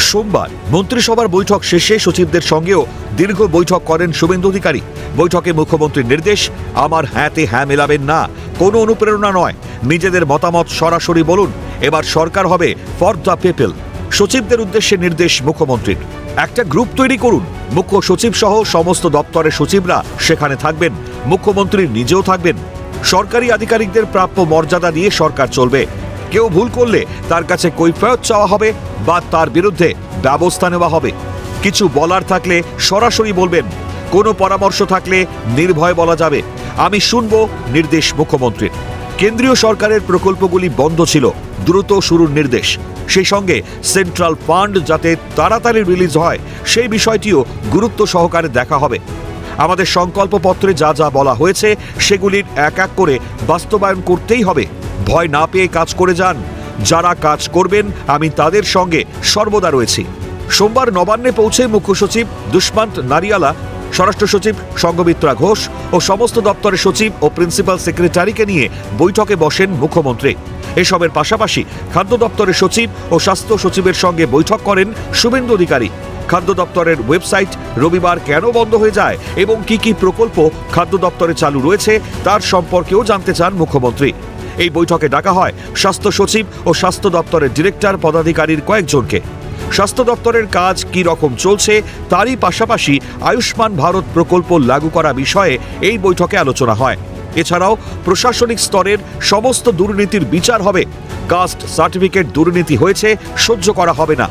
সোমবার মন্ত্রিসভার বৈঠক শেষে সচিবদের সঙ্গেও দীর্ঘ বৈঠক করেন শুভেন্দু অধিকারী। বৈঠকে মুখ্যমন্ত্রীর নির্দেশ, আমার হ্যাঁতে হ্যাঁ মেলাবেন না, কোনো অনুপ্রেরণা নয়, নিজেদের মতামত সরাসরি বলুন, এবার সরকার হবে ফর দ্য পিপল। সচিবদের উদ্দেশ্যে নির্দেশ মুখ্যমন্ত্রীর, একটা গ্রুপ তৈরি করুন, মুখ্য সচিব সহ সমস্ত দপ্তরের সচিবরা সেখানে থাকবেন, মুখ্যমন্ত্রী নিজেও থাকবেন। সরকারি আধিকারিকদের প্রাপ্য মর্যাদা দিয়ে সরকার চলবে। কেউ ভুল করলে তার কাছে কৈফিয়ত চাওয়া হবে বা তার বিরুদ্ধে ব্যবস্থা নেওয়া হবে। কিছু বলার থাকলে সরাসরি বলবেন, কোনো পরামর্শ থাকলে নির্ভয় বলা যাবে, আমি শুনব, নির্দেশ মুখ্যমন্ত্রীর। কেন্দ্রীয় সরকারের প্রকল্পগুলি বন্ধ ছিল, দ্রুত শুরুর নির্দেশ। সেই সঙ্গে সেন্ট্রাল ফান্ড যাতে তাড়াতাড়ি রিলিজ হয় সেই বিষয়টিও গুরুত্ব সহকারে দেখা হবে। আমাদের সংকল্পপত্রে যা যা বলা হয়েছে সেগুলির এক এক করে বাস্তবায়ন করতেই হবে। ভয় না পেয়ে কাজ করে যান, যারা কাজ করবেন আমি তাদের সঙ্গে সর্বদা রয়েছি। সোমবার নবান্নে পৌঁছে মুখ্য সচিব দুষ্মন্ত নারিয়ালা, স্বরাষ্ট্র সচিব সংঘমিত্রা ঘোষ ও সমস্ত দপ্তরের সচিব ও প্রিন্সিপাল সেক্রেটারিকে নিয়ে বৈঠকে বসেন মুখ্যমন্ত্রী। এসবের পাশাপাশি খাদ্য দপ্তরের সচিব ও স্বাস্থ্য সচিবের সঙ্গে বৈঠক করেন শুভেন্দু অধিকারী। খাদ্য দপ্তরের ওয়েবসাইট রবিবার কেন বন্ধ হয়ে যায় এবং কি কি প্রকল্প খাদ্য দপ্তরে চালু রয়েছে তার সম্পর্কেও জানতে চান মুখ্যমন্ত্রী। এই বৈঠকে ডাকা হয় স্বাস্থ্য সচিব ও স্বাস্থ্য দপ্তরের ডিরেক্টর পদাধিকারীর কয়েকজনকে। স্বাস্থ্য দপ্তরের কাজ কি রকম চলছে তারই পাশাপাশি আয়ুষ্মান ভারত প্রকল্প লাগু করা বিষয়ে এই বৈঠকে আলোচনা হয়। এছাড়াও প্রশাসনিক স্তরের সমস্ত দুর্নীতির বিচার হবে। কাস্ট সার্টিফিকেট দুর্নীতি হয়েছে, সহ্য করা হবে না।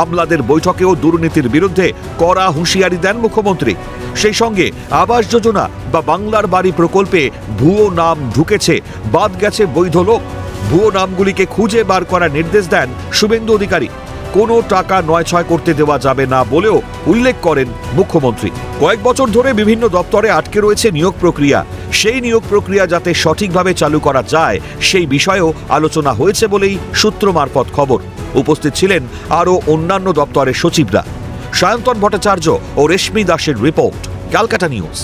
আমলাদের বৈঠকেও দুর্নীতির বিরুদ্ধে কড়া হুঁশিয়ারি দেন মুখ্যমন্ত্রী। সেই সঙ্গে আবাস যোজনা বা বাংলার বাড়ি প্রকল্পে ভুয়ো নাম ঢুকেছে, বাদ গেছে বৈধ লোক। ভুয়ো নামগুলিকে খুঁজে বার করার নির্দেশ দেন শুভেন্দু অধিকারী। কোনো টাকা নয়ছয় করতে দেওয়া যাবে না বলেও উল্লেখ করেন মুখ্যমন্ত্রী। কয়েক বছর ধরে বিভিন্ন দপ্তরে আটকে রয়েছে নিয়োগ প্রক্রিয়া, সেই নিয়োগ প্রক্রিয়া যাতে সঠিকভাবে চালু করা যায় সেই বিষয়েও আলোচনা হয়েছে বলেই সূত্র মারফত খবর। উপস্থিত ছিলেন আরও অন্যান্য দপ্তরের সচিবরা। সায়ন্তন ভট্টাচার্য ও রেশমি দাসের রিপোর্ট, ক্যালকাটা নিউজ।